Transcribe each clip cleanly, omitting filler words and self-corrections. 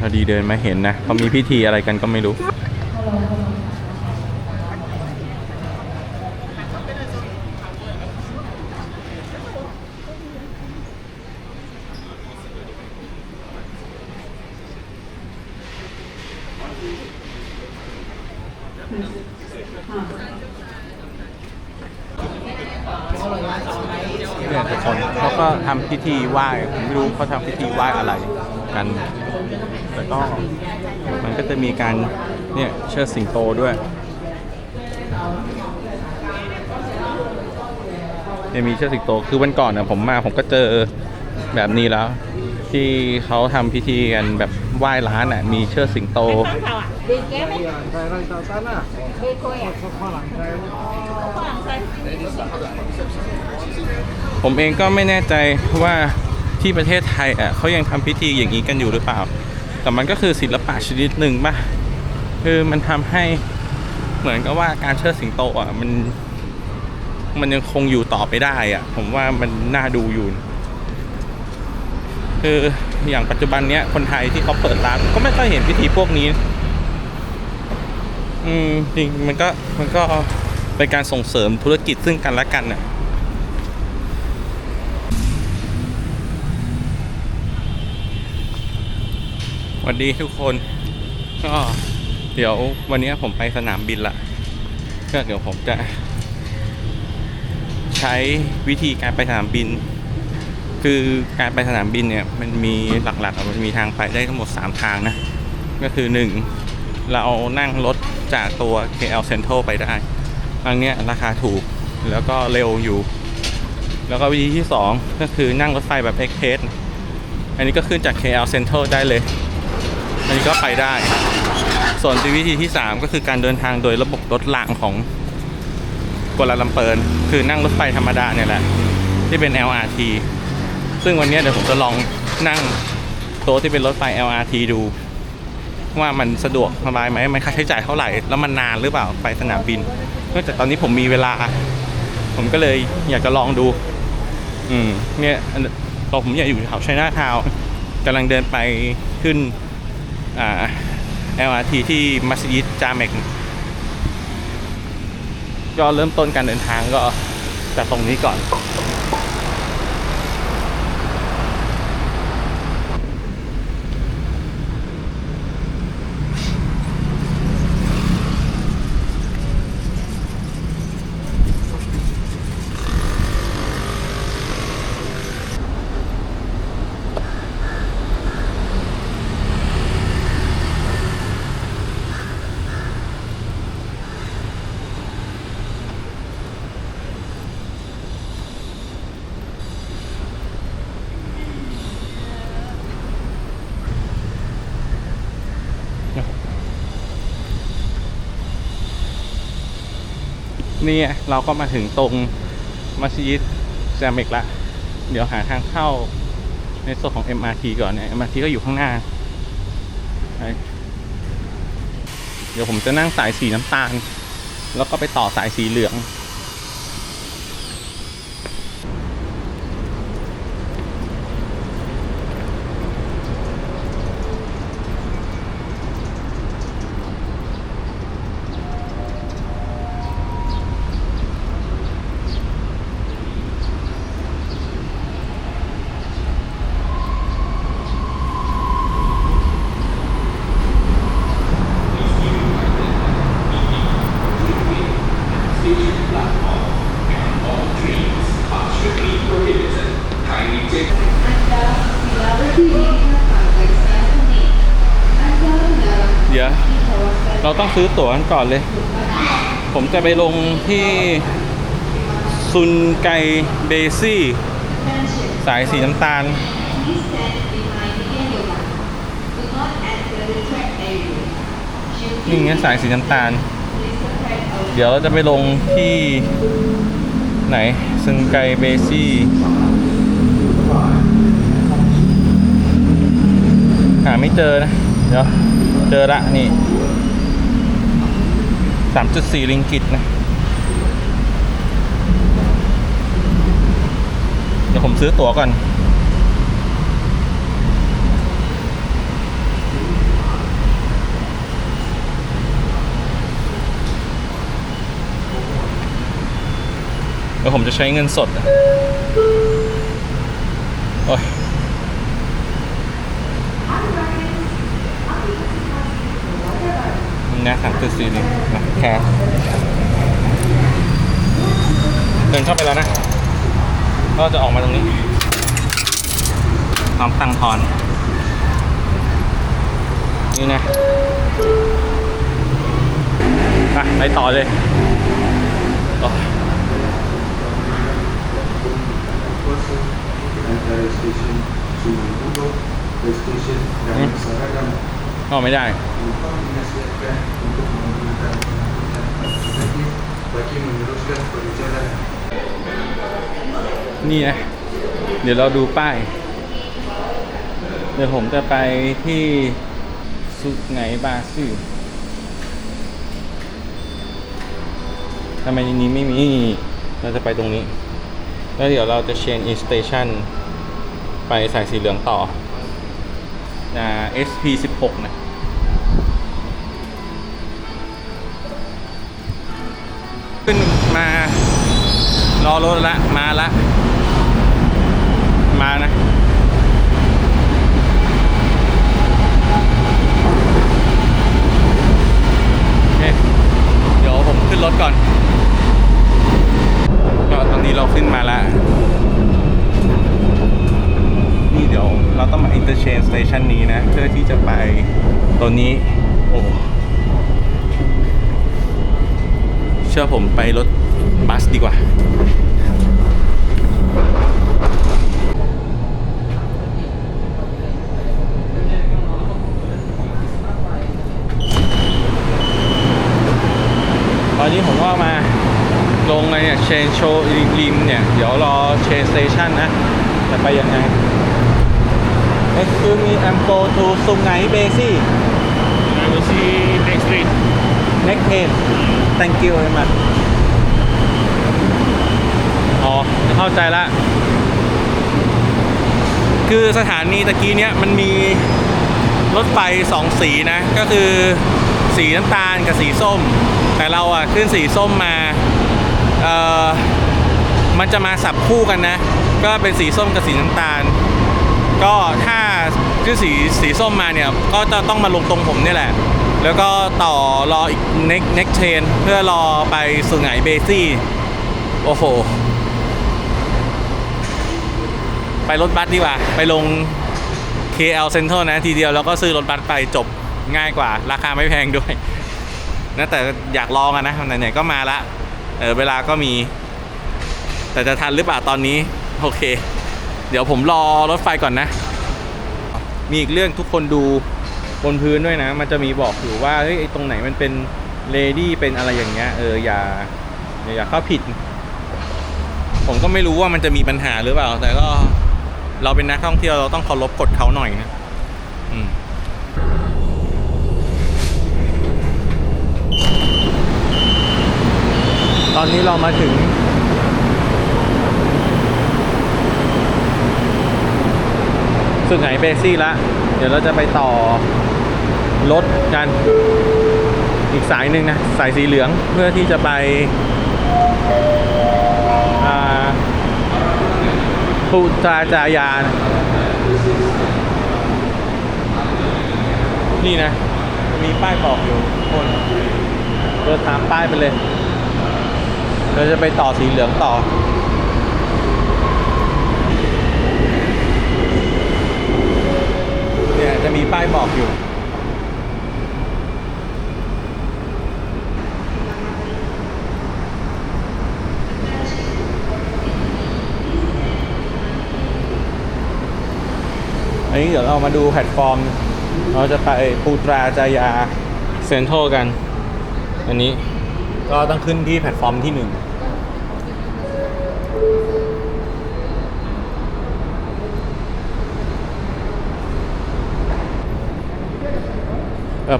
พอดีเดินมาเห็นนะเขามีพิธีอะไรกันก็ไม่รู้เนี่ยทุกคนเขาก็ทำพิธีไหว้ผมไม่รู้เขาทำพิธีไหว้อะไรกันแต่ก็มันก็จะมีการเนี่ยเชิดสิงโตด้วยเนี่ยมีเชิดสิงโตคือวันก่อนเนี่ยผมมาผมก็เจอแบบนี้แล้วที่เขาทำพิธีกันแบบไหว้ร้านอ่ะมีเชิดสิงโตผมเองก็ไม่แน่ใจว่าที่ประเทศไทยอ่ะเขายังทำพิธีอย่างนี้กันอยู่หรือเปล่าแต่มันก็คือศิลปะชนิดหนึ่งป่ะคือมันทำให้เหมือนกับว่าการเชิดสิงโตอ่ะมันยังคงอยู่ต่อไปได้อ่ะผมว่ามันน่าดูอยู่คืออย่างปัจจุบันเนี้ยคนไทยที่เขาเปิดร้านก็ไม่ค่อยเห็นพิธีพวกนี้จริงมันก็เป็นการส่งเสริมธุรกิจซึ่งกันและกันน่ะสวัสดีทุกคนก็เดี๋ยววันนี้ผมไปสนามบินละก็เดี๋ยวผมจะใช้วิธีการไปสนามบินคือการไปสนามบินเนี่ยมันมีหลักๆมันมีทางไปได้ทั้งหมด3ทางนะก็คือ1เรานั่งรถจากตัว KL Central ไปได้ทางเนี้ยราคาถูกแล้วก็เร็วอยู่แล้วก็วิธีที่2ก็คือนั่งรถไฟแบบ Express อันนี้ก็ขึ้นจาก KL Central ได้เลยอันนี้ก็ไปได้ส่วนวิธีที่3ก็คือการเดินทางโดยระบบรถรางของกัวลาลัมเปอร์คือนั่งรถไฟธรรมดาเนี่ยแหละที่เป็น LRT ซึ่งวันนี้เดี๋ยวผมจะลองนั่งตัวที่เป็นรถไฟ LRT ดูว่ามันสะดวกสบายไหมมันค่าใช้จ่ายเท่าไหร่แล้วมันนานหรือเปล่าไปสนามบินเนื่องจากตอนนี้ผมมีเวลาผมก็เลยอยากจะลองดูเนี่ยตอนผมอยากอยู่แถวไชน่าทาวน์กำลังเดินไปขึ้นLRT ที่มัสยิดจาเมกก็เริ่มต้นการเดินทางก็จากตรงนี้ก่อนนี่เราก็มาถึงตรงมัสยิดจาเมกละเดี๋ยวหาทางเข้าในส่วนของ MRT ก่อนเนี่ย MRT ก็อยู่ข้างหน้าเดี๋ยวผมจะนั่งสายสีน้ำตาลแล้วก็ไปต่อสายสีเหลืองเดี๋ยวเราต้องซื้อตั๋วกันก่อนเลยผมจะไปลงที่ซุนไกเบซี่สายสีน้ำตาลนี่ไงสายสีน้ำตาลเดี๋ยวเราจะไปลงที่ไหนซุนไกเบซี่หาไม่เจอนะเดี๋ยวเจอละนี่ 3.4 ริงกิตนะเดี๋ยวผมซื้อตั๋วก่อน แล้วผมจะใช้เงินสดโอ้ยนี่นะ3.4นี่นะแคสเดินเข้าไปแล้วนะก็จะออกมาตรงนี้พร้อมตั้งทอนนี่นะไปต่อเลยก็ไม่ได้นี่นะเดี๋ยวเราดูป้ายเดี๋ยวผมจะไปที่สุไหงบาซื่อทำไมในนี้ไม่มีเราจะไปตรงนี้แล้วเดี๋ยวเราจะ change in station ไปสายสีเหลืองต่อSP16 นะขึ้นมารอรถละมานะโอเคเดี๋ยวผมขึ้นรถก่อนก็ตอนนี้เราขึ้นมาแล้วนี่เดี๋ยวเราต้องมา interchange station นี้นะเพื่อที่จะไปตัวนี้โอ้เชื่อผมไปรถบัสดีกว่าตอนนี้ผมว่ามาลงในเนี่ย change show ริมเนี่ยเดี๋ยวรอ change station นะจะไปยังไง Excuse me I'm go to Sungai Besi I will see next week. next train thank you very much อ๋อเข้าใจละคือสถานีตะกี้เนี้ยมันมีรถไฟ2สีนะก็คือสีน้ำตาลกับสีส้มแต่เราอ่ะขึ้นสีส้มมามันจะมาสับคู่กันนะก็เป็นสีส้มกับสีน้ำตาลก็ถ้าขึ้นสีส้มมาเนี่ยก็จะต้องมาลงตรงผมนี่แหละแล้วก็ต่อรออีก next train เพื่อรอไปสุไหงเบซี่โอ้โหไปรถบัสดีกว่าไปลง KL Central นะทีเดียวแล้วก็ซื้อรถบัสไปจบง่ายกว่าราคาไม่แพงด้วยนะแต่อยากลองนะไหนๆก็มาละเวลาก็มีแต่จะทันหรือเปล่าตอนนี้โอเคเดี๋ยวผมรอรถไฟก่อนนะมีอีกเรื่องทุกคนดูบนพื้นด้วยนะมันจะมีบอกอยู่ว่าเฮ้ยตรงไหนมันเป็นเลดี้เป็นอะไรอย่างเงี้ยอย่าเข้าผิดผมก็ไม่รู้ว่ามันจะมีปัญหาหรือเปล่าแต่ก็เราเป็นนักท่องเที่ยวเราต้องเคารพกฎเขาหน่อยนะตอนนี้เรามาถึงสุไหงเบซี่ละเดี๋ยวเราจะไปต่อรถกันอีกสายหนึ่งนะสายสีเหลืองเพื่อที่จะไปพุทราจายานี่นะมีป้ายบอกอยู่คนเดินตามป้ายไปเลยเราจะไปต่อสีเหลืองต่อเนี่ยจะมีป้ายบอกอยู่อันนี้เดี๋ยวเรามาดูแพลตฟอร์มเราจะไปปูตราจายาเซ็นทรัลกันอันนี้ก็ต้องขึ้นที่แพลตฟอร์มที่1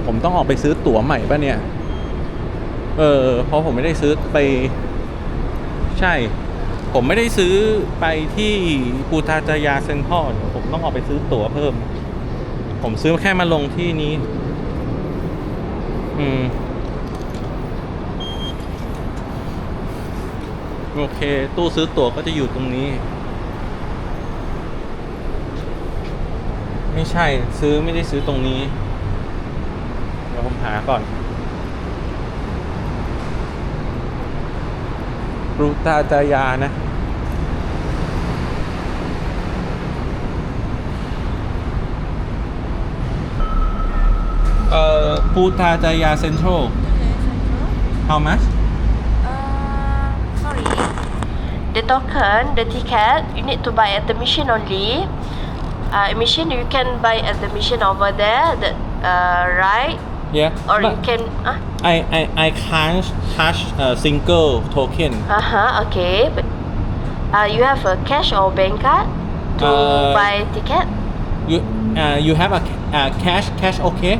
ผมต้องออกไปซื้อตั๋วใหม่ป่ะเนี่ยเพราะผมไม่ได้ซื้อไปใช่ผมไม่ได้ซื้อไปที่ปูตราจายาเซ็นทรัลผมต้องออกไปซื้อตั๋วเพิ่มผมซื้อแค่มาลงที่นี้ โอเค ตู้ซื้อตั๋วก็จะอยู่ตรงนี้ ไม่ใช่ไม่ได้ซื้อตรงนี้ เดี๋ยวผมหาก่อนปรุตาจายานะ ปูตาจายาเซ็นทรัล how much Sorry. The token, the ticket, you need to buy at the machine only. Machine you can buy at the machine over there, right? yeah Or but you can. I can't touch a single token Okay. But you have a cash or bank card to buy ticket. you have a cash okay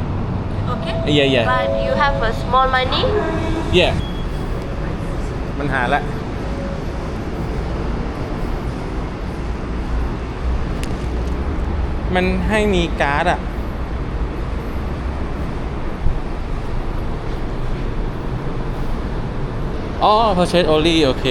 Okay. yeah But you have a small money. yeah มันหาละมันให้มีการ์ดอ่ะอ๋อ purchase only โอเค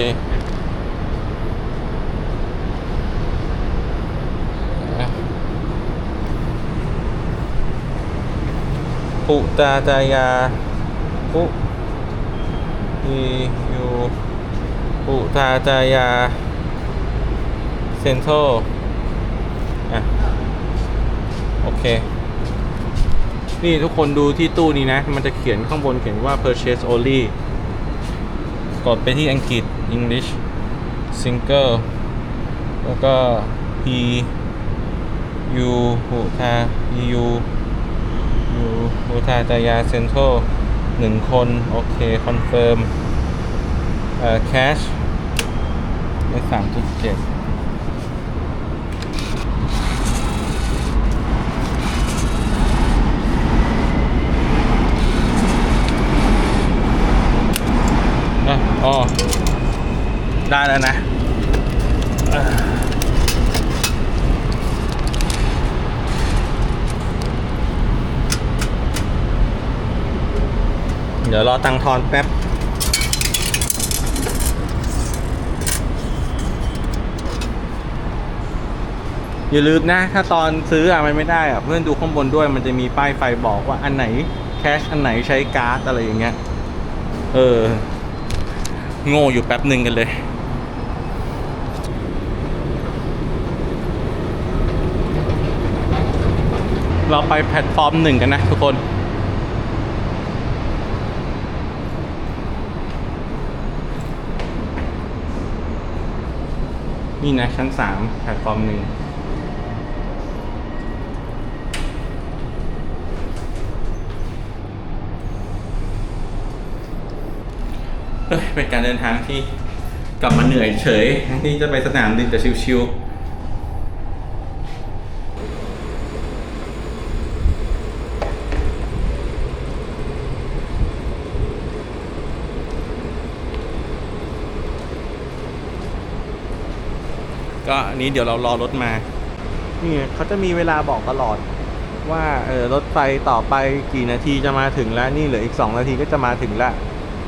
ปุตาจายาปุยูปุตาจายาเซ็นทรัลอ่ะโอเคนี่ทุกคนดูที่ตู้นี้นะมันจะเขียนข้างบนเขียนว่า purchase only กดไปที่อังกฤษ English single แล้วก็ P U ปุตา U ปุตาจายาเซ็นทรัล1 คนโอเคคอนเฟิร์มcash ได้ 3.7อ๋อได้แล้วนะเดี๋ยวรอตังค์ทอนแป๊บอย่าลืมนะถ้าตอนซื้อมันไม่ได้เพื่อนดูข้างบนด้วยมันจะมีป้ายไฟบอกว่าอันไหนแคชอันไหนใช้การ์ดอะไรอย่างเงี้ยโง่อยู่แป๊บหนึ่งกันเลยเราไปแพลตฟอร์ม 1กันนะทุกคนนี่นะชั้น 3แพลตฟอร์ม 1เป็นการเดินทางที่กลับมาเหนื่อยเฉยที่จะไปสนามบินแต่ชิวๆก็อันนี้เดี๋ยวเรารอรถมานี่เขาจะมีเวลาบอกตลอดว่ารถไฟต่อไปกี่นาทีจะมาถึงแล้วนี่เหลืออีก2 นาทีก็จะมาถึงแล้ว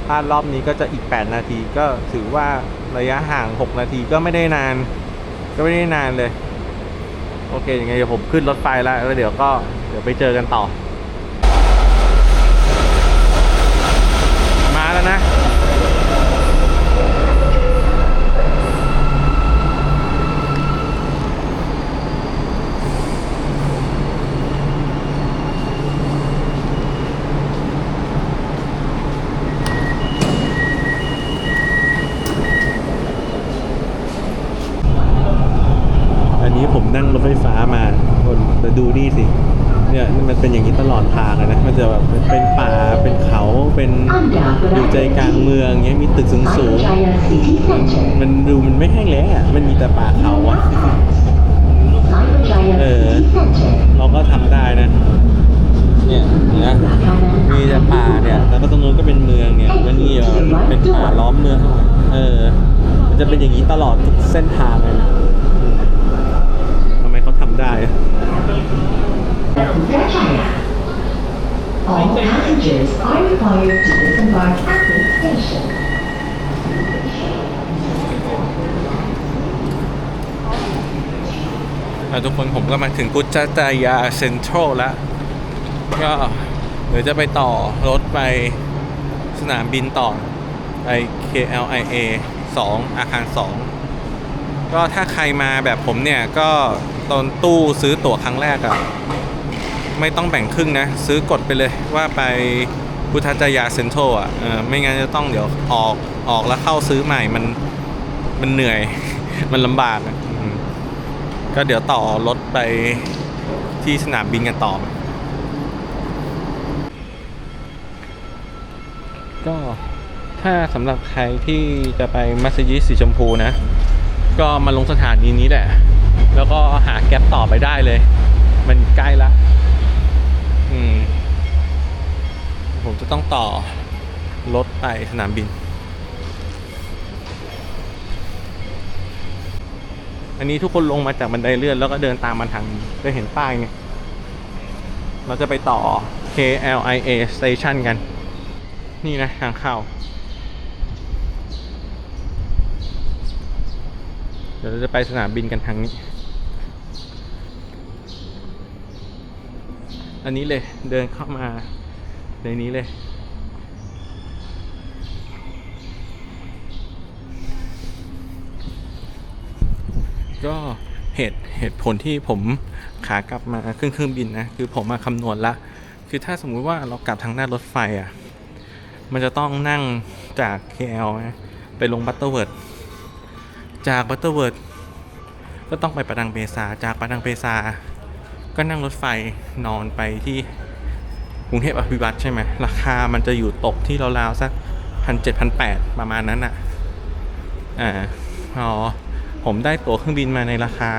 พลาดรอบนี้ก็จะอีก8 นาทีก็ถือว่าระยะห่าง6 นาทีก็ไม่ได้นานเลยโอเคยังไงเดี๋ยวผมขึ้นรถไฟแล้วเดี๋ยวไปเจอกันต่อมาแล้วนะผมนั่งรถไฟฟ้ามาคนแต่ดูนี่สิเนี่ยมันเป็นอย่างนี้ตลอดทางเลยนะมันจะแบบเป็นป่าเป็นเขาเป็นอยู่ใจกลางเมืองเงี้ยมีตึกสูงมันดูมันไม่แห้งแล้งมันมีแต่ป่าเขาเราก็ทำได้นะเนี่ยนะมีแต่ป่าเนี่ยแล้วก็ตรงนู้นก็เป็นเมืองเนี่ยแล้วนี่เป็นป่าล้อมเมืองมันจะเป็นอย่างนี้ตลอดทุกเส้นทางเลยนะเขาทำได้ All passengers are required to disembark at this station. ทุกคนผมก็มาถึงพุทธจายาเซ็นทรัลแล้ว ก็เดี๋ยวจะไปต่อรถไปสนามบินต่อไป KLIA 2 อาคาร 2 ก็ถ้าใครมาแบบผมเนี่ย ก็ตอนตู้ซื้อตั๋วครั้งแรกอะไม่ต้องแบ่งครึ่งนะ ซื้อกดไปเลยว่าไปพุทธจายาเซ็นทรัลอะไม่งั้นจะต้องเดี๋ยวออกแล้วเข้าซื้อใหม่มันเหนื่อย มันลำบากอะก็เดี๋ยวต่อรถไปที่สนามบินกันต่อ ก็ถ้าสำหรับใครที่จะไปมัสยิดสีชมพูนะ ก็มาลงสถานีนี้แหละ แล้วก็หาแก๊ปต่อไปได้เลย มันใกล้ละผมจะต้องต่อรถไปสนามบิน อันนี้ทุกคนลงมาจากบันไดเลื่อนแล้วก็เดินตามมาทางจะเห็นป้ายไงเราจะไปต่อ KLIA Station กัน นี่นะทางเข้า เดี๋ยวเราจะไปสนามบินกันทางนี้ อันนี้เลยเดินเข้ามาในนี้เลย ก็เหตุผลที่ผมขากลับมาเครื่องบินนะ คือผมมาคำนวณละ คือถ้าสมมุติว่าเรากลับทางหน้ารถไฟอ่ะมันจะต้องนั่งจาก KL ไปลงบัตเตอร์เวิร์ดจากบัตเตอร์เวิร์ดก็ต้องไปประดังเบซาจากประดังเบซาก็นั่งรถไฟนอนไปที่กรุงเทพอภิวัตรใช่ไหมราคามันจะอยู่ตกที่ราวๆสัก1,700-1,800ประมาณนั้นอ่ะผมได้ตั๋วเครื่องบินมาในราคา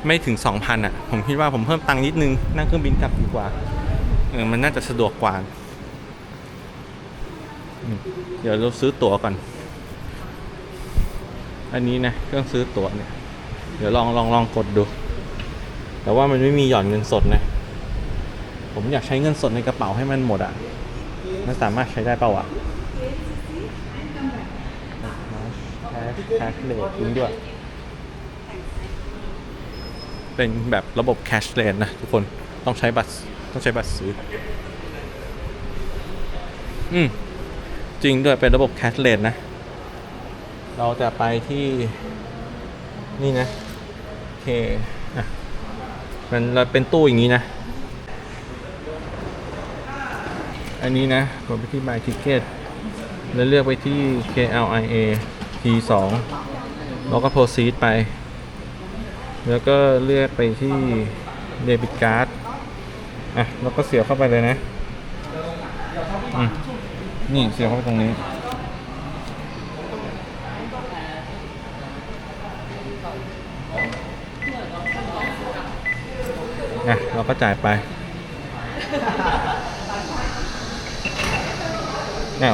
ไม่ถึง 2,000 อ่ะผมคิดว่าผมเพิ่มตังค์นิดนึงนั่งเครื่องบินกลับดีกว่ามันน่าจะสะดวกกว่าเดี๋ยวเราซื้อตั๋วก่อน อันนี้นะเครื่องซื้อตั๋วเนี่ยเดี๋ยวลองกดดูแต่ว่ามันไม่มีหย่อนเงินสดนะผมอยากใช้เงินสดในกระเป๋าให้มันหมดอ่ะมันสามารถใช้ได้เปล่าวะแคชเลสจริงด้วยเป็นแบบระบบแคชเลสนะทุกคนต้องใช้บัตรซื้อจริงด้วยเป็นระบบแคชเลสนะเราจะไปที่นี่นะโอเคเราเป็นตู้อย่างนี้นะอันนี้นะกดไปที่ Buy Ticket แล้วเลือกไปที่ KLIA T2 แล้วก็ Proceed ไปแล้วก็เลือกไปที่ Debit Card แล้วก็เสียบเข้าไปเลยนะนี่เสียบเข้าไปตรงนี้เราก็จ่ายไป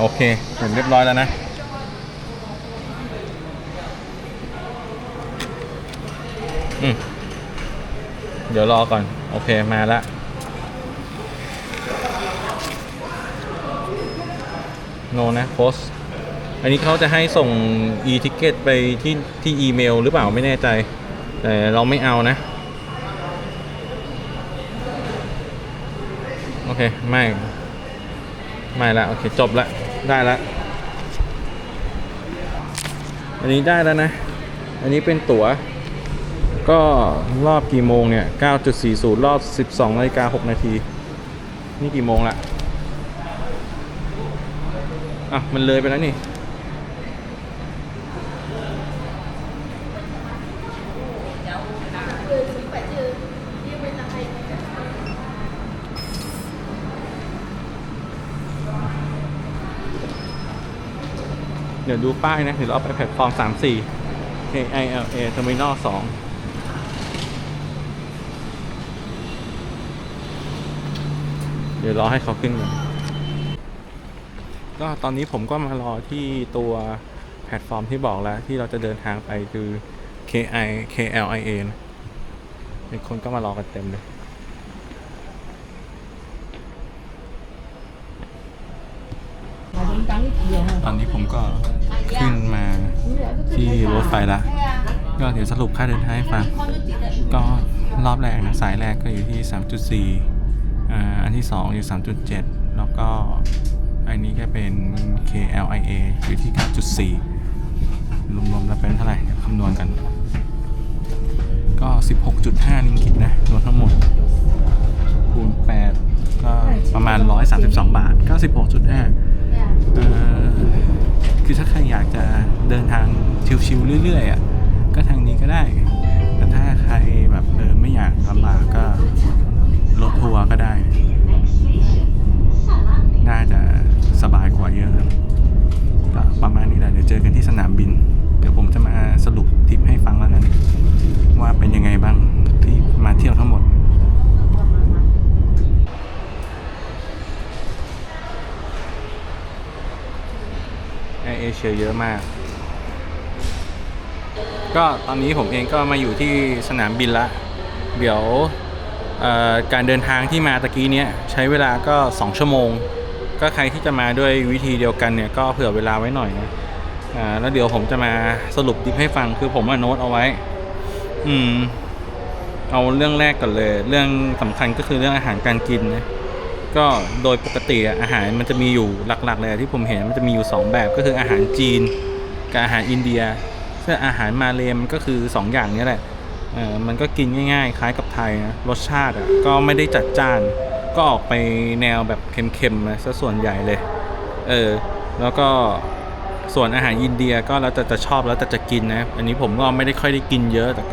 โอเคเห็นเรียบร้อยแล้วนะเดี๋ยวรอก่อนโอเคมาแล้วโนนะโพสอันนี้เขาจะให้ส่ง e-ticket ไปที่อีเมลหรือเปล่าไม่แน่ใจแต่เราไม่เอานะโอเคไม่ละโอเคจบละได้ละอันนี้ได้แล้วนะอันนี้เป็นตั๋วก็รอบกี่โมงเนี่ย 9.40 รอบ 12:06 นาทีนี่กี่โมงละมันเลยไปแล้วนี่เดี๋ยวดูป้ายนะเดี๋ยวเราไปแพลตฟอร์ม 34 KILA Terminal 2เดี๋ยวรอให้เขาขึ้นก่อนก็ตอนนี้ผมก็มารอที่ตัวแพลตฟอร์มที่บอกแล้วที่เราจะเดินทางไปคือ KLIA นะมีคนก็มารอกันเต็มเลยตอนนี้ผมก็ขึ้นมาที่รถไฟละ ก็เดี๋ยวสรุปค่าเดินทางให้ฟังก็รอบแรกนะสายแรกก็อยู่ที่ 3.4 อันที่2อยู่ 3.7 แล้วก็อันนี้ก็เป็น KLIA อยู่ที่ 9.4 รวมๆแล้วเป็นเท่าไหร่เดี๋ยวคำนวณกันก็ 16.5 ริงกิตนะรวมทั้งหมดคูณ8ก็ประมาณ132 บาทก็ 16.5 คือถ้าใครอยากจะเดินทางชิวๆเรื่อยๆอ่ะก็ทางนี้ก็ได้แต่ถ้าใครแบบไม่อยากลำบากก็รถทัวร์ก็ได้น่าจะสบายกว่าเยอะครับก็ประมาณนี้แหละเดี๋ยวเจอกันที่สนามบินเดี๋ยวผมจะมาสรุปทริปให้ฟังแล้วกันว่าเป็นยังไงบ้างที่มาเที่ยวทั้งหมดแอร์เอเชียเยอะมากก็ตอนนี้ผมเองก็มาอยู่ที่สนามบินละเดี๋ยวการเดินทางที่มาตะกี้เนี้ยใช้เวลาก็2 ชั่วโมงก็ใครที่จะมาด้วยวิธีเดียวกันเนี่ยก็เผื่อเวลาไว้หน่อยนะแล้วเดี๋ยวผมจะมาสรุปดิบให้ฟังคือผมโน้ตเอาไว้เอาเรื่องแรกก่อนเลยเรื่องสำคัญก็คือเรื่องอาหารการกินนะก็โดยปกติอาหารมันจะมีอยู่หลักๆเลยที่ผมเห็นมันจะมีอยู่2แบบก็คืออาหารจีนกับอาหารอินเดียซึ่งอาหารมาเลมันก็คือ2อย่างนี้แหละมันก็กินง่ายๆคล้ายกับไทยนะรสชาติก็ไม่ได้จัดจ้านก็ออกไปแนวแบบเค็มๆนะซะส่วนใหญ่เลยแล้วก็ส่วนอาหารอินเดียก็แล้วแต่จะชอบแล้วแต่จะกินนะอันนี้ผมก็ไม่ได้ค่อยได้กินเยอะแต่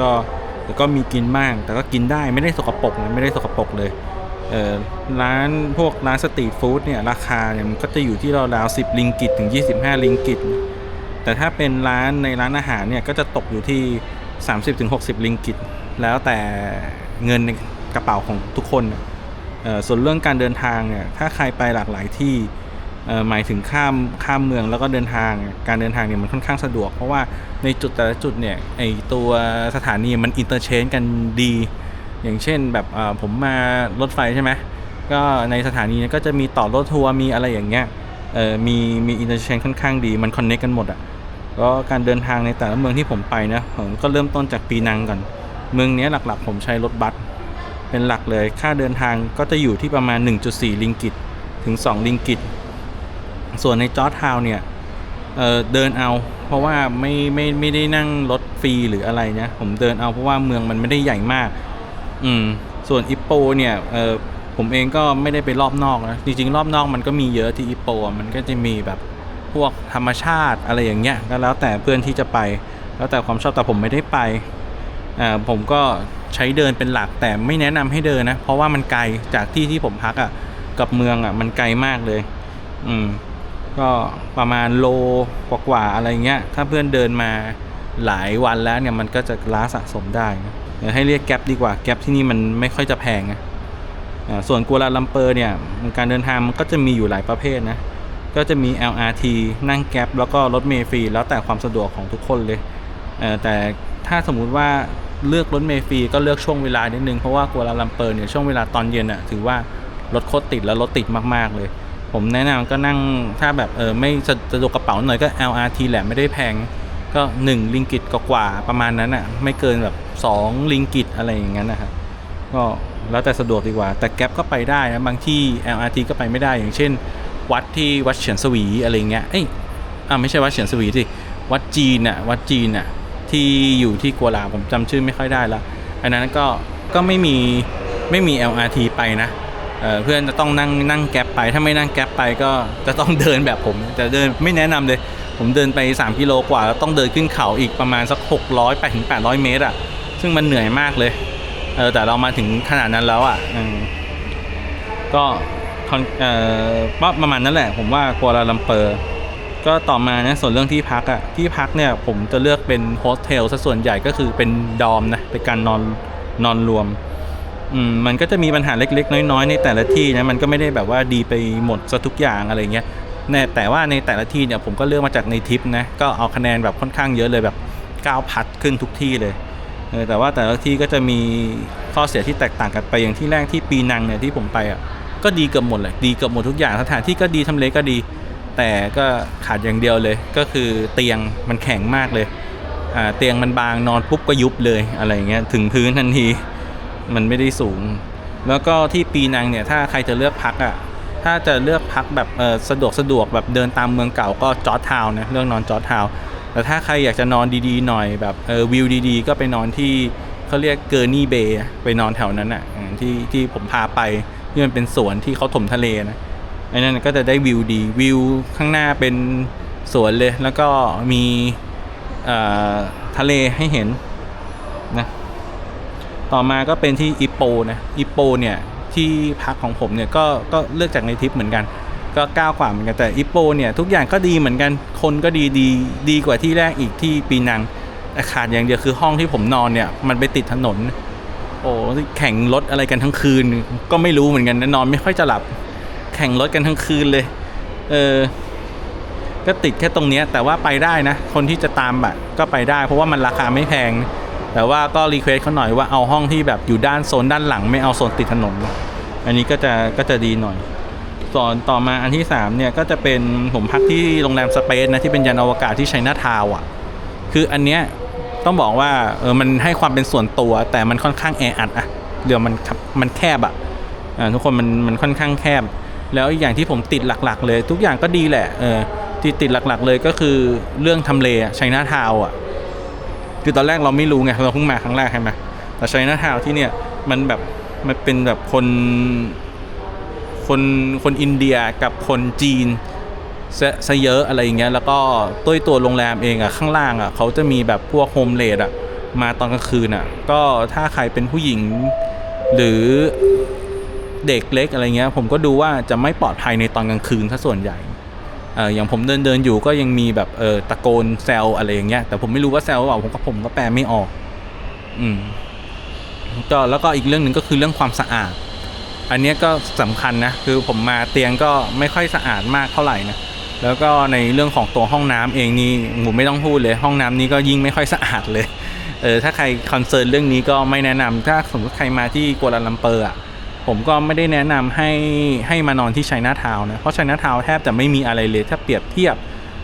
ก็มีกินบ้างแต่ก็กินได้ไม่ได้สกปรกนะไม่ได้สกปรกเลยพวกร้านสตรีทฟู้ดเนี่ยราคาเนี่ยมันก็จะอยู่ที่ราวๆ10 ริงกิตถึง25 ริงกิตแต่ถ้าเป็นในร้านอาหารเนี่ยก็จะตกอยู่ที่30-60 ริงกิตแล้วแต่เงินในกระเป๋าของทุกคนส่วนเรื่องการเดินทางเนี่ยถ้าใครไปหลากหลายที่หมายถึงข้ามเมืองแล้วก็เดินทางการเดินทางเนี่ยมันค่อนข้างสะดวกเพราะว่าในจุดแต่ละจุดเนี่ยไอตัวสถานีมันอินเตอร์เชนจ์กันดีอย่างเช่นแบบผมมารถไฟใช่ไหมก็ในสถานีก็จะมีต่อรถทัวร์มีอะไรอย่างเงี้ยมีอินเตอร์เชนจ์ค่อนข้างดีมันคอนเนคกันหมดก็การเดินทางในแต่ละเมืองที่ผมไปนะผมก็เริ่มต้นจากปีนังก่อนเมืองนี้หลักๆผมใช้รถบัสเป็นหลักเลยค่าเดินทางก็จะอยู่ที่ประมาณ 1.4 ริงกิตถึง2 ริงกิตส่วนในจอร์จทาวน์เนี่ยเดินเอาเพราะว่าไม่ได้นั่งรถฟรีหรืออะไรนะผมเดินเอาเพราะว่าเมืองมันไม่ได้ใหญ่มากส่วนอิปโปเนี่ยผมเองก็ไม่ได้ไปรอบนอกนะจริงๆรอบนอกมันก็มีเยอะที่อิปโปมันก็จะมีแบบพวกธรรมชาติอะไรอย่างเงี้ยก็แล้วแต่เพื่อนที่จะไปแล้วแต่ความชอบแต่ผมไม่ได้ไปผมก็ใช้เดินเป็นหลักแต่ไม่แนะนำให้เดินนะเพราะว่ามันไกลจากที่ผมพักกับเมืองมันไกลมากเลยก็ประมาณโลกว่าๆอะไรเงี้ยถ้าเพื่อนเดินมาหลายวันแล้วเนี่ยมันก็จะล้าสะสมได้ให้เรียกแก๊ปดีกว่าแก๊ปที่นี่มันไม่ค่อยจะแพงส่วนกัวลาลัมเปอร์เนี่ยการเดินทางมันก็จะมีอยู่หลายประเภทนะก็จะมี LRT นั่งแก๊ปแล้วก็รถเมล์ฟรีแล้วแต่ความสะดวกของทุกคนเลยแต่ถ้าสมมุติว่าเลือกรถเมล์ฟรีก็เลือกช่วงเวลานิดนึงเพราะว่ากัวลาลัมเปอร์เนี่ยช่วงเวลาตอนเย็นถือว่ารถโคตรติดแล้วรถติดมากๆเลยผมแนะนำก็นั่งถ้าแบบไม่สะดวกกระเป๋าหน่อยก็ LRT แหละไม่ได้แพงก็1 ริงกิตกว่าประมาณนั้นไม่เกินแบบ2 ริงกิตอะไรอย่างนั้นนะครับก็แล้วแต่สะดวกดีกว่าแต่แก๊ปก็ไปได้นะบางที่ LRT ก็ไปไม่ได้อย่างเช่นวัดเฉียนสวีอะไรเงี้ยไม่ใช่วัดเฉียนสวีสิวัดจีนที่อยู่ที่กัวลาผมจำชื่อไม่ค่อยได้ละอันนั้นก็ไม่มี LRT ไปนะเพื่อนจะต้องนั่งแก๊ปไปถ้าไม่นั่งแก๊ปไปก็จะต้องเดินแบบผมจะเดินไม่แนะนำเลยผมเดินไป3 กิโลกว่าแล้วต้องเดินขึ้นเขาอีกประมาณสัก800 เมตรซึ่งมันเหนื่อยมากเลยแต่เรามาถึงขนาดนั้นแล้วก็ประมาณนั้นแหละผมว่ากัวลาลัมเปอร์ก็ต่อมานะส่วนเรื่องที่พักเนี่ยผมจะเลือกเป็นโฮสเทลซะส่วนใหญ่ก็คือเป็นดอมนะเป็นการนอนรวมมันก็จะมีปัญหาเล็กๆน้อยๆในแต่ละที่นะมันก็ไม่ได้แบบว่าดีไปหมดซะทุกอย่างอะไรเงี้ยแต่ว่าในแต่ละที่เนี่ยผมก็เลือกมาจากในทิปนะก็เอาคะแนนแบบค่อนข้างเยอะเลยแบบ9 พัดขึ้นทุกที่เลยแต่ว่าแต่ละที่ก็จะมีข้อเสียที่แตกต่างกันไปอย่างที่แรกที่ปีนังเนี่ยที่ผมไปก็ดีเกือบหมดเลยดีเกือบหมดทุกอย่างสถานที่ก็ดีทำเลก็ดีแต่ก็ขาดอย่างเดียวเลยก็คือเตียงมันแข็งมากเลย เตียงมันบางนอนปุ๊บก็ยุบเลยอะไรเงี้ยถึงพื้นทันทีมันไม่ได้สูงแล้วก็ที่ปีนังเนี่ยถ้าใครจะเลือกพักถ้าจะเลือกพักแบบสะดวกแบบเดินตามเมืองเก่าก็จอร์จทาวน์นะเลือกนอนจอร์จทาวน์แต่ถ้าใครอยากจะนอนดีๆหน่อยแบบวิวดีๆก็ไปนอนที่เขาเรียกเกอร์นี่เบย์ไปนอนแถวนั้นที่ผมพาไปที่มันเป็นสวนที่เขาถมทะเลนะไอ้นั่นก็จะได้วิวดีวิวข้างหน้าเป็นสวนเลยแล้วก็มีทะเลให้เห็นนะต่อมาก็เป็นที่อิปโปนะอิปโปเนี่ยที่พักของผมเนี่ยก็เลือกจากในทริปเหมือนกันก็9 กว่าเหมือนกันแต่อิปโปเนี่ยทุกอย่างก็ดีเหมือนกันคนก็ดีกว่าที่แรกอีกที่ปีนังแต่ขาดอย่างเดียวคือห้องที่ผมนอนเนี่ยมันไปติดถนนโอ้แข่งรถอะไรกันทั้งคืนก็ไม่รู้เหมือนกันนะนอนไม่ค่อยจะหลับแข่งรถกันทั้งคืนเลยก็ติดแค่ตรงนี้แต่ว่าไปได้นะคนที่จะตามก็ไปได้เพราะว่ามันราคาไม่แพงแต่ว่าก็รีเควสเขาหน่อยว่าเอาห้องที่แบบอยู่ด้านโซนด้านหลังไม่เอาโซนติดถนนอันนี้ก็จะดีหน่อยส่วนต่อมาอันที่3เนี่ยก็จะเป็นผมพักที่โรงแรมสเปซนะที่เป็นยานอวกาศที่ไชน่าทาวน์คืออันเนี้ยต้องบอกว่ามันให้ความเป็นส่วนตัวแต่มันค่อนข้างแออัดเดี๋ยวมันแคบทุกคนมันค่อนข้างแคบแล้วอย่างที่ผมติดหลักๆเลยทุกอย่างก็ดีแหละที่ติดหลักๆเลยก็คือเรื่องทำเลไชน่าทาวน์คือตอนแรกเราไม่รู้ไงเราเพิ่งมาครั้งแรกใช่ไหมแต่ไชน่าทาวน์ที่เนี่ยมันเป็นแบบคนอินเดียกับคนจีนซะเยอะอะไรอย่างเงี้ยแล้วก็ตัวโรงแรมเองข้างล่างเขาจะมีแบบพวกโฮมเลดมาตอนกลางคืนก็ถ้าใครเป็นผู้หญิงหรือเด็กเล็กอะไรเงี้ยผมก็ดูว่าจะไม่ปลอดภัยในตอนกลางคืนถ้าส่วนใหญ่อย่างผมเดินอยู่ก็ยังมีแบบตะโกนแซวอะไรอย่างเงี้ยแต่ผมไม่รู้ว่าแซวหรือเปล่าผมก็แปลไม่ออกก็แล้วก็อีกเรื่องหนึ่งก็คือเรื่องความสะอาดอันนี้ก็สำคัญนะคือผมมาเตียงก็ไม่ค่อยสะอาดมากเท่าไหร่นะแล้วก็ในเรื่องของตัวห้องน้ำเองนี่ผมไม่ต้องพูดเลยห้องน้ำนี้ก็ยิ่งไม่ค่อยสะอาดเลยถ้าใครคอนเซิร์นเรื่องนี้ก็ไม่แนะนำถ้าสมมติใครมาที่กัวลาลัมเปอร์ผมก็ไม่ได้แนะนำให้มานอนที่ไชน่าทาวน์นะเพราะไชน่าทาวน์แทบจะไม่มีอะไรเลยถ้าเปรียบเทียบ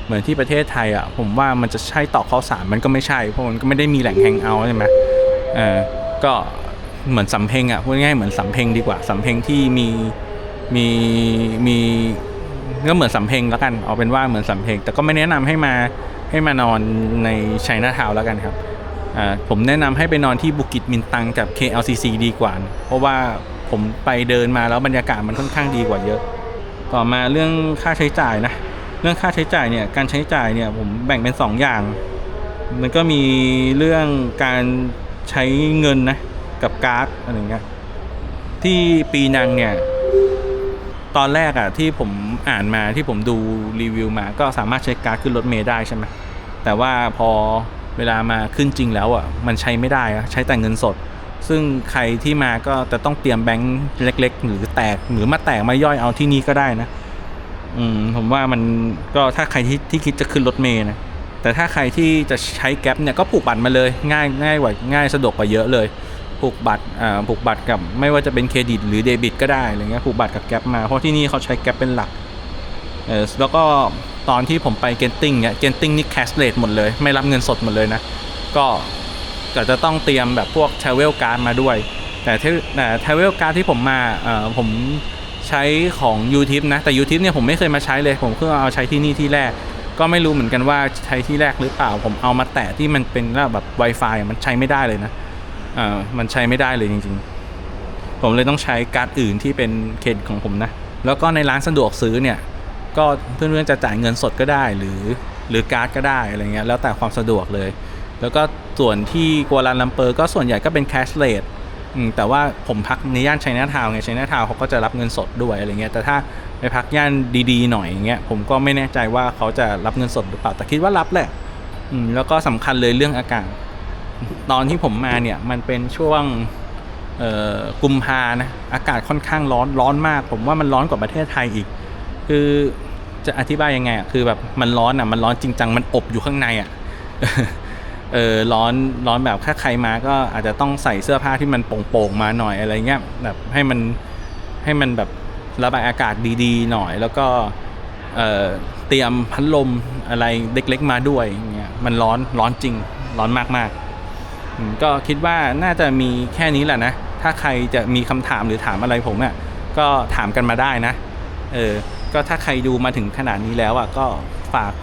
เหมือนที่ประเทศไทยผมว่ามันจะใช่ต่อข้าวสารมันก็ไม่ใช่เพราะมันก็ไม่ได้มีแหล่งแฮงเอาท์ใช่ไหมก็เหมือนสำเพ็งพูดง่ายๆเหมือนสำเพ็งดีกว่าสำเพ็งที่มีก็เหมือนสำเพ็งแล้วกันเอาเป็นว่าเหมือนสำเพ็งแต่ก็ไม่แนะนำให้มานอนในไชน่าทาวน์แล้วกันครับผมแนะนำให้ไปนอนที่บุกิตมินตังกับ KLCC ดีกว่าเพราะว่าผมไปเดินมาแล้วบรรยากาศมันค่อนข้างดีกว่าเยอะต่อมาเรื่องค่าใช้จ่ายนะเรื่องค่าใช้จ่ายเนี่ยการใช้จ่ายเนี่ยผมแบ่งเป็น2 อย่างมันก็มีเรื่องการใช้เงินนะกับการ์ดอะไรเงี้ยที่ปีนังเนี่ยตอนแรกที่ผมอ่านมาที่ผมดูรีวิวมาก็สามารถใช้การ์ดขึ้นรถเมล์ได้ใช่ไหมแต่ว่าพอเวลามาขึ้นจริงแล้วมันใช้ไม่ได้ใช้แต่เงินสดซึ่งใครที่มาก็จะต้องเตรียมแบงค์เล็กๆหรือมาแตกมาย่อยเอาที่นี่ก็ได้นะผมว่ามันก็ถ้าใครที่คิดจะขึ้นรถเมล์นะแต่ถ้าใครที่จะใช้แก๊ปเนี่ยก็ผูกบัตรมาเลยง่ายสะดวกกว่าเยอะเลยผูกบัตรกับไม่ว่าจะเป็นเครดิตหรือเดบิตก็ได้อะไรเงี้ยผูกบัตรกับแก๊ปมาเพราะที่นี่เขาใช้แก๊ปเป็นหลักแล้วก็ตอนที่ผมไปเกนติ้งเนี่ยเกนติ้งนี่แคชเลสหมดเลยไม่รับเงินสดหมดเลยนะก็จะต้องเตรียมแบบพวก travel card มาด้วยแต่ travel card ที่ผมมาผมใช้ของ UTIP นะแต่ UTIP เนี่ยผมไม่เคยมาใช้เลยผมเพิ่งเอาใช้ที่นี่ที่แรกก็ไม่รู้เหมือนกันว่าใช้ที่แรกหรือเปล่าผมเอามาแตะที่มันเป็นแบบ Wi-Fi มันใช้ไม่ได้เลยนะมันใช้ไม่ได้เลยจริงๆผมเลยต้องใช้การ์ดอื่นที่เป็นเครดิตของผมนะแล้วก็ในร้านสะดวกซื้อเนี่ยก็เพื่อนๆจะจ่ายเงินสดก็ได้หรือการ์ดก็ได้อะไรเงี้ยแล้วแต่ความสะดวกเลยแล้วก็ส่วนที่กัวลาลัมเปอร์ก็ส่วนใหญ่ก็เป็นแคชเลสแต่ว่าผมพักในย่านไชน่าทาวน์ไงไชน่าทาวน์เขาก็จะรับเงินสดด้วยอะไรเงี้ยแต่ถ้าไปพักย่านดีๆหน่อยอย่างเงี้ยผมก็ไม่แน่ใจว่าเขาจะรับเงินสดหรือเปล่าแต่คิดว่ารับแหละแล้วก็สำคัญเลยเรื่องอากาศตอนที่ผมมาเนี่ยมันเป็นช่วงกุมภานะอากาศค่อนข้างร้อนมากผมว่ามันร้อนกว่าประเทศไทยอีกคือจะอธิบายยังไงคือแบบมันร้อนมันร้อนจริงจังมันอบอยู่ข้างในร้อนแบบถ้าใครมาก็อาจจะต้องใส่เสื้อผ้าที่มันโป่งๆมาหน่อยอะไรเงี้ยแบบให้มันแบบระบายอากาศดีๆหน่อยแล้วก็เตรียมพัดลมอะไรเล็กๆมาด้วยอย่างเงี้ยมันร้อนจริง ร้อนมากๆก็คิดว่าน่าจะมีแค่นี้แหละนะถ้าใครจะมีคำถามหรือถามอะไรผมอ่ะก็ถามกันมาได้นะก็ถ้าใครดูมาถึงขนาดนี้แล้วอ่ะก็ฝาก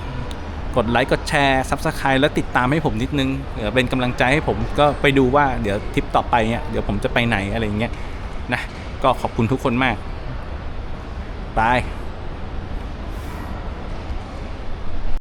กดไลค์กดแชร์ Subscribe แล้วติดตามให้ผมนิดนึงเป็นกำลังใจให้ผมก็ไปดูว่าเดี๋ยวทริปต่อไปเนี่ยเดี๋ยวผมจะไปไหนอะไรอย่างเงี้ยนะก็ขอบคุณทุกคนมากบาย